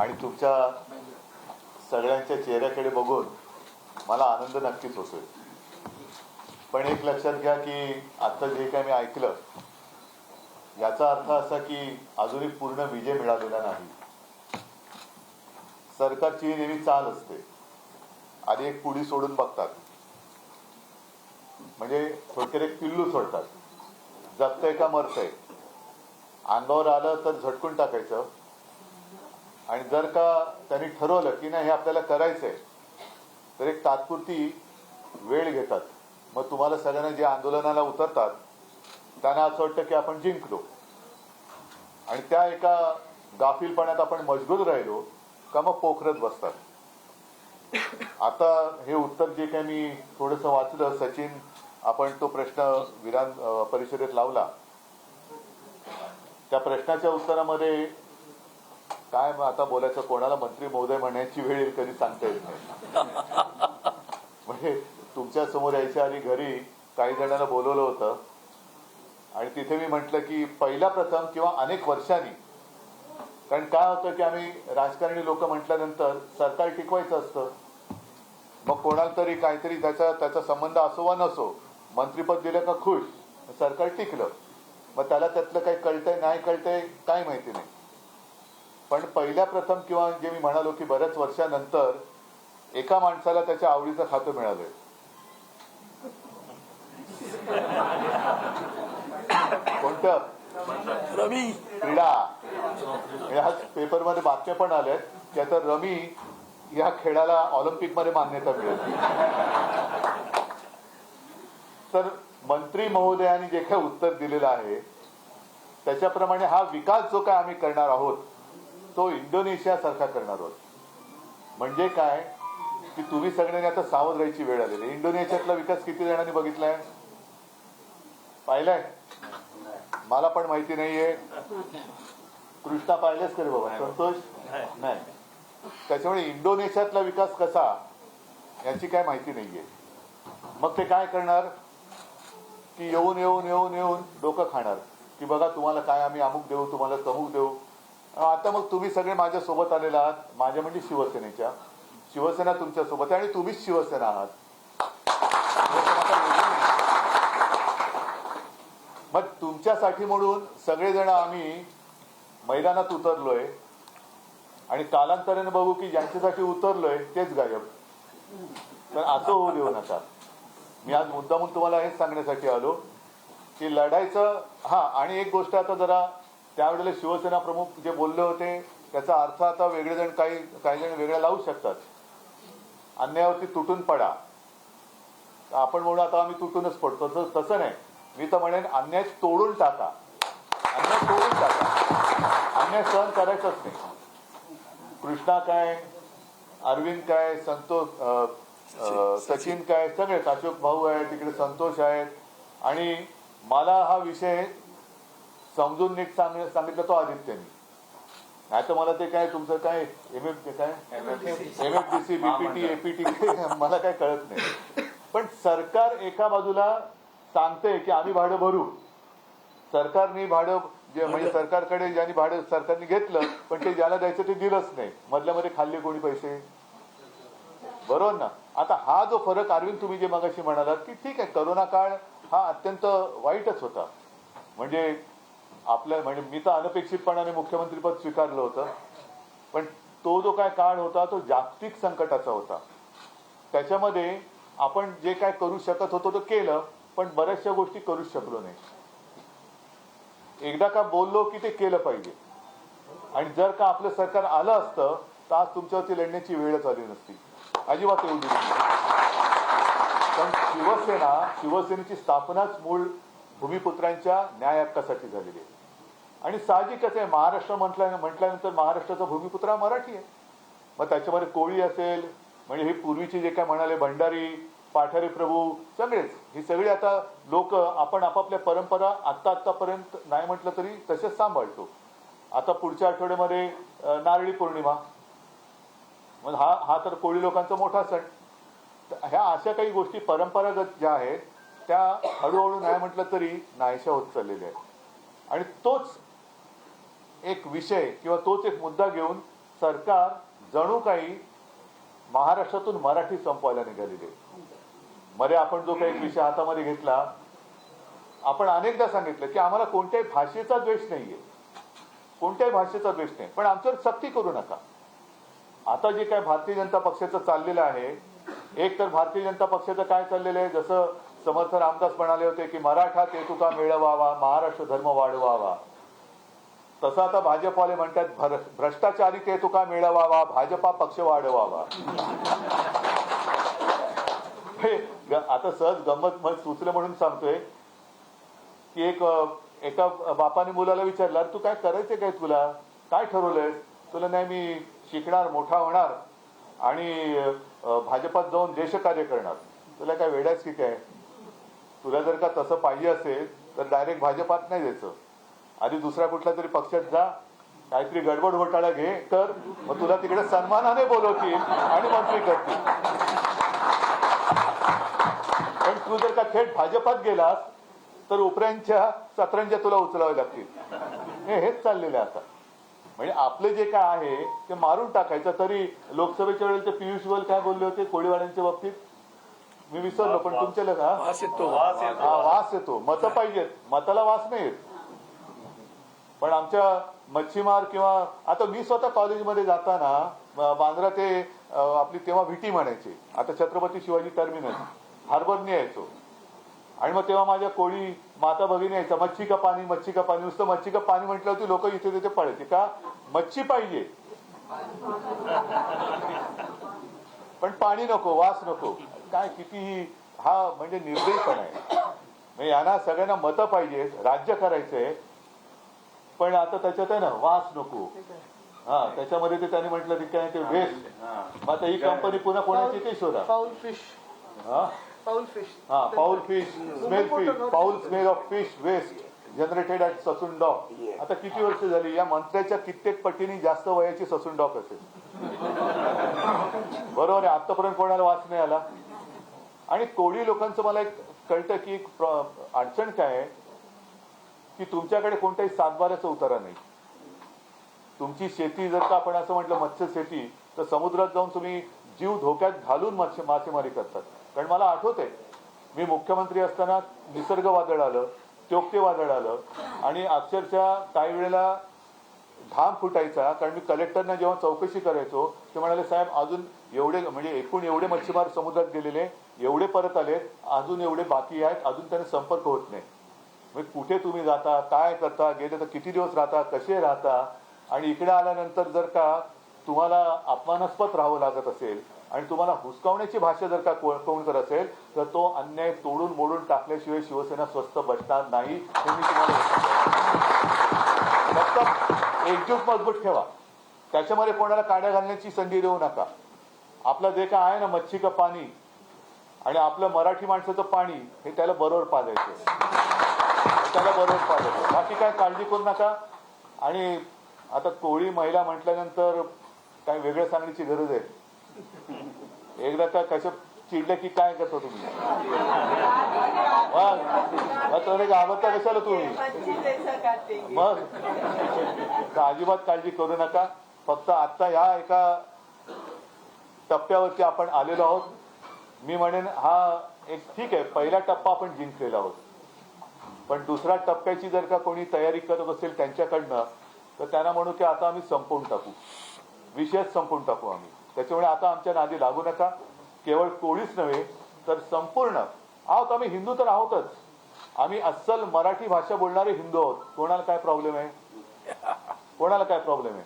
आणि तुमच्या सगळ्यांच्या चेहऱ्याकडे बघून मला आनंद नक्कीच होतोय. पण एक लक्षात घ्या की आता जे काही मी ऐकलं याचा अर्थ असा की अजूनही पूर्ण विजय मिळालेला नाही. सरकारची नेहमी चाल असते, आधी एक पुडी सोडून बघतात, म्हणजे थोडक्यात एक पिल्लू सोडतात, जगतंय का मरतंय, अंगावर आलं तर झटकून टाकायचं, आणि जर का त्यांनी ठरवलं की नाही हे आपल्याला करायचंय तर एक तात्पुरती वेळ घेतात. मग तुम्हाला सगळ्यांना जे आंदोलनाला उतरतात त्यांना असं वाटतं की आपण जिंकलो, आणि त्या एका गाफीलपणात आपण मजबूत राहिलो का मग पोखरत बसतात. आता हे उत्तर जे काही मी थोडंसं वाचलं, सचिन आपण तो प्रश्न विधान परिषदेत लावला, त्या प्रश्नाच्या उत्तरामध्ये काय मग आता बोलायचं, कोणाला मंत्री महोदय म्हणण्याची वेळ येईल कधी सांगता येत नाही. म्हणजे तुमच्या समोर यायच्या आधी घरी काही जणांना बोलवलं होतं आणि तिथे मी म्हटलं की पहिला प्रथम किंवा अनेक वर्षांनी, कारण काय होतं की आम्ही राजकारणी लोक म्हटल्यानंतर सरकार टिकवायचं असतं, मग कोणाला तरी काहीतरी त्याचा संबंध असो वा नसो मंत्रीपद दिलं का खुश, सरकार टिकलं, मग त्याला त्यातलं काही कळतंय नाही कळतंय काय माहिती नाही. पण पहिल्या प्रथम किंवा जे मी म्हणालो की बऱ्याच वर्षानंतर एका माणसाला त्याच्या आवडीचं खातं मिळालंय. कोणतं? रमी क्रीडा. ह्या पेपरमध्ये बातम्या पण आल्या की आता रमी या खेळाला ऑलिम्पिकमध्ये मान्यता मिळेल. तर मंत्री महोदयांनी जे काही उत्तर दिलेलं आहे त्याच्याप्रमाणे हा विकास जो काय आम्ही करणार आहोत तो इंडोनेशिया सारखा करणार आहोत. म्हणजे काय की तुम्ही सगळ्यांनी आता सावध राहायची वेळ आलेली. इंडोनेशियातला विकास किती जणांनी बघितलाय, पाहिलाय? मला पण माहिती नाहीये. कृष्णा पाहिलेच करे बाबा, संतोष नाही. त्याच्यामुळे इंडोनेशियातला विकास कसा याची काय माहिती नाहीये. मग ते काय करणार की येऊन येऊन येऊन येऊन डोकं खाणार की बघा तुम्हाला काय आम्ही अमुक देऊ, तुम्हाला तमुक देऊ. आता मग तुम्ही सगळे माझ्या सोबत आलेला आहात, माझ्या म्हणजे शिवसेनेच्या, शिवसेना तुमच्या सोबत आहे आणि तुम्हीच शिवसेना आहात. मग तुमच्यासाठी म्हणून सगळेजण आम्ही मैदानात उतरलोय आणि कालांतराने बघू की ज्यांच्यासाठी उतरलोय तेच गायब. तर असं होऊ देऊ नका. मी आज मुद्दामून तुम्हाला हेच सांगण्यासाठी आलो की लढायचं. हा, आणि एक गोष्ट आता जरा त्यावेळेला शिवसेना प्रमुख जे बोलले होते त्याचा अर्थ आता वेगळे जण काही जण वेगळ्या लावू शकतात. अन्यायावरती तुटून पडा, आपण म्हणून आता आम्ही तुटूनच पडतो, तसं नाही. मी तर म्हणेन अन्याय तोडून टाका, अन्याय तोडून टाका, अन्याय सहन करायचंच नाही. कृष्णा काय, अरविंद काय, संतोष, सचिन काय, सगळेच, अशोक भाऊ आहे तिकडे, संतोष आहेत. आणि मला हा विषय समजून नीट सांगितलं तो आदित्यनी. नाही तर मला ते काय तुमचं काय MFDC BPT APT मला काय कळत नाही. पण सरकार एका बाजूला सांगते की आम्ही भाडं भरू, सरकारने भाडं जे म्हणजे सरकारकडे ज्यांनी भाडं सरकारने घेतलं पण ते ज्याला द्यायचं ते दिलंच नाही, मधल्यामध्ये खाल्ले कोणी पैसे, बरोबर ना. आता हा जो फरक अरविंद तुम्ही जे मगाशी म्हणालात की ठीक आहे करोना काळ हा अत्यंत वाईटच होता, म्हणजे आपल्या म्हणजे मी तर अनपेक्षितपणाने मुख्यमंत्रीपद स्वीकारलं होतं, पण तो जो काय काळ होता तो जागतिक संकटाचा होता. त्याच्यामध्ये आपण जे काय करू शकत होतो ते केलं, पण बऱ्याचशा गोष्टी करूच शकलो नाही. एकदा का बोललो की ते केलं पाहिजे, आणि जर का आपलं सरकार आलं असतं तर आज तुमच्यावरती लढण्याची वेळच आली नसती, अजिबात येऊ दिली नाही. पण शिवसेनेची स्थापनाच मूळ भूमिपुत्रांच्या न्याय हक्कासाठी झालेली आहे. आणि साहजिकच आहे, महाराष्ट्र म्हटल्यानंतर महाराष्ट्राचा भूमिपुत्र हा मराठी आहे. मग त्याच्यामध्ये कोळी असेल, म्हणजे हे पूर्वीचे जे काय म्हणाले भंडारी, पाठारे प्रभू, सगळेच ही सगळी आता लोक आपण आपापल्या परंपरा आतापर्यंत नाही म्हटलं तरी तसेच सांभाळतो. आता पुढच्या आठवड्यामध्ये नारळी पौर्णिमा, मग हा तर कोळी लोकांचा मोठा सण. ह्या अशा काही गोष्टी परंपरागत ज्या आहेत त्या हळूहळू नाही म्हटलं तरी नाहीशा होत चाललेल्या आहेत. आणि तोच एक विषय किंवा तोच एक मुद्दा घेऊन सरकार जणू काही महाराष्ट्रातून मराठी संपवायला निघालेली आहे. मध्ये आपण जो काही विषय हातामध्ये घेतला, आपण अनेकदा सांगितलं की आम्हाला कोणत्याही भाषेचा द्वेष नाहीये, कोणत्याही भाषेचा द्वेष नाही, पण आमच्यावर सक्ती करू नका. आता जे काय भारतीय जनता पक्षाचं चाललेलं आहे, एक तर भारतीय जनता पक्षाचं काय चाललेलं आहे, जसं समर्थ रामदास म्हणाले होते की मराठा ते तुका मिळवावा, महाराष्ट्र धर्म वाढवावा, तसं आता भाजपवाले म्हणतात भ्रष्टाचारी ते तुका मिळवावा, भाजपा पक्ष वाढवावा. आता सहज गंमत सुचलं म्हणून सांगतोय की एका बापाने मुलाला विचारलं, तू काय करायचंय, काय तुला काय ठरवलंय? तुला नाही, मी शिकणार, मोठा होणार आणि भाजपात जाऊन देशकार्य करणार. तुला काय वेडायच की काय? तुला जर का तसं पाहिजे असेल तर डायरेक्ट भाजपात नाही जायचं, आधी दुसऱ्या कुठल्या तरी पक्षात जा, काहीतरी गडबड घोटाळा घे, तर मग तुला तिकडे सन्मानाने बोलवतील आणि मंत्री करतील. पण तू जर का थेट भाजपात गेलास तर उपऱ्यांच्या सतरंज्या तुला उचलावे लागतील. हेच चाललेलं आहे आता. म्हणजे आपले जे काय आहे ते मारून टाकायचं. तरी लोकसभेच्या वेळेला ते पियुष गोयल काय बोलले होते कोळीवाड्यांच्या बाबतीत, मी विसरलो, पण तुमच्या वास येतो. मतं पाहिजेत, मताला वास नाही येत. पण आमच्या मच्छीमार किंवा आता मी स्वतः कॉलेजमध्ये जाताना बांद्रा ते आपली तेव्हा व्हीटी म्हणायची, आता छत्रपती शिवाजी टर्मिनस, हार्बरने यायचो. आणि मग तेव्हा माझ्या कोळी माता भगिनी यायचा, मच्छी का पाणी, मच्छी का पाणी. नुसतं मच्छी का पाणी म्हटलं होती, लोक इथे तिथे पळायचे. का? मच्छी पाहिजे पण पाणी नको, वास नको. काय कितीही हा म्हणजे निर्दयीपणा आहे. म्हणजे यांना सगळ्यांना मतं पाहिजेत, राज्य करायचंय, पण आता त्याच्यात आहे ना वास नको. हा, त्याच्यामध्ये ते त्यांनी म्हटलं की काय ते वेस्ट. मग आता ही कंपनी पुन्हा कोणाची ते शोधा. Foul fish, foul fish, foul smell of fish waste generated at Sassoon dock. आता किती वर्ष झाली? या मंत्र्याच्या कित्येक पटीने जास्त वयाची ससून डॉक असेल. बरोबर आहे. आतापर्यंत कोणाला वास नाही आला. आणि कोळी लोकांचं मला एक कळतं की अडचण काय आहे की तुमच्याकडे कोणत्याही सातबाऱ्याचा उतारा नाही. तुमची शेती जर का आपण असं म्हटलं मत्स्य शेती, तर समुद्रात जाऊन तुम्ही जीव धोक्यात घालून मासेमारी करतात. कारण मला आठवतंय मी मुख्यमंत्री असताना निसर्ग वादळ आलं, त्योक्ते वादळ आलं आणि अक्षरशः काही वेळेला घाम फुटायचा. कारण मी कलेक्टरना जेव्हा चौकशी करायचो ते म्हणाले, साहेब अजून एवढे म्हणजे एकूण एवढे मच्छीमार समुद्रात गेलेले, एवढे परत आलेत, अजून एवढे बाकी आहेत, अजून त्यांना संपर्क होत नाही. मग कुठे तुम्ही जाता, काय करता, गेले तर किती दिवस राहता, कसे राहता, आणि इकडे आल्यानंतर जर का तुम्हाला अपमानास्पद राहावं लागत असेल आणि तुम्हाला हुसकावण्याची भाषा जर का कोण करत असेल तर तो अन्याय तोडून मोडून टाकल्याशिवाय शिवसेना स्वस्थ बसणार नाही. हे मी तुम्हाला फक्त एकजूट मजबूत ठेवा, त्याच्यामध्ये कोणाला काड्या घालण्याची संधी देऊ नका. आपलं जे काय आहे ना मच्छी का पाणी आणि आपलं मराठी माणसाचं पाणी हे त्याला बरोबर पाजायचं, त्याला बरोबर पाजायचं. बाकी काय काळजी करू नका. आणि आता कोळी महिला म्हटल्यानंतर काय वेगळं सांगण्याची गरज आहे. एकदा का कसं चिडलं की काय करतो तुम्ही? घाबरता कशाला तुम्ही? मग अजिबात काळजी करू नका. फक्त आता ह्या एका टप्प्यावरती आपण आलेलो आहोत. मी म्हणेन हा एक ठीक आहे, पहिला टप्पा आपण जिंकलेला आहोत, पण दुसऱ्या टप्प्याची जर का कोणी तयारी करत असेल त्यांच्याकडनं तर त्यांना म्हणू की आता आम्ही संपवून टाकू, विषयच संपवून टाकू आम्ही. त्याच्यामुळे आता आमच्या नादी लागू नका. केवळ कोळीच नव्हे तर संपूर्ण आहोत आम्ही, हिंदू तर आहोतच, आम्ही अस्सल मराठी भाषा बोलणारे हिंदू आहोत. कोणाला काय प्रॉब्लेम आहे? कोणाला काय प्रॉब्लेम आहे?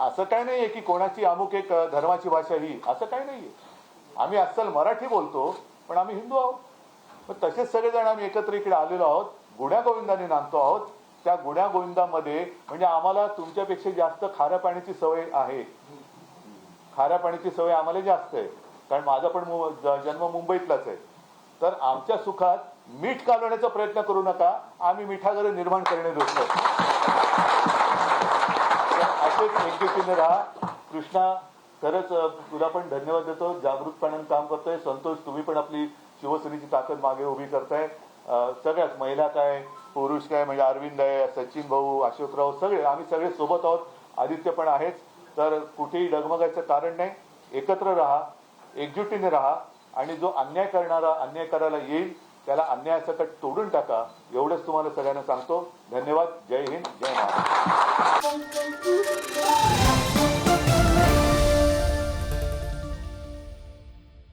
असं काय नाहीये की कोणाची अमुक एक धर्माची भाषा ही, असं काही नाहीये. आम्ही अस्सल मराठी बोलतो पण आम्ही हिंदू आहोत. मग तसेच सगळेजण आम्ही एकत्र इकडे आलेलो आहोत, गुण्या गोविंदाने नांदतो आहोत. त्या गुण्या गोविंदामध्ये म्हणजे आम्हाला तुमच्यापेक्षा जास्त खाऱ्या पाण्याची सवय आहे. खाऱ्या पाण्याची सवय आम्हाला जास्त आहे, कारण माझा पण जन्म मुंबईतलाच आहे. तर आमच्या सुखात मीठ कालवण्याचा प्रयत्न करू नका. आम्ही मिठागरे निर्माण करणे दोस्त. असेच एकजुटीने राहा. कृष्णा, खरंच तुला पण धन्यवाद देतो, जागृतपणाने काम करतोय. संतोष, तुम्ही पण आपली शिवसेनेची ताकद मागे उभी करताय. सगळ्याच महिला काय पुरुष काय, म्हणजे अरविंद आहे, सचिन भाऊ, अशोकराव, सगळे आम्ही सगळे सोबत आहोत. आदित्य पण आहेच. तर कुठेही डगमगायचं कारण नाही. एकत्र राहा, एकजुटीने राहा आणि जो अन्याय करायला येईल त्याला अन्यायासकट तोडून टाका. एवढंच तुम्हाला सगळ्यांना सांगतो. धन्यवाद. जय हिंद, जय महाराष्ट्र.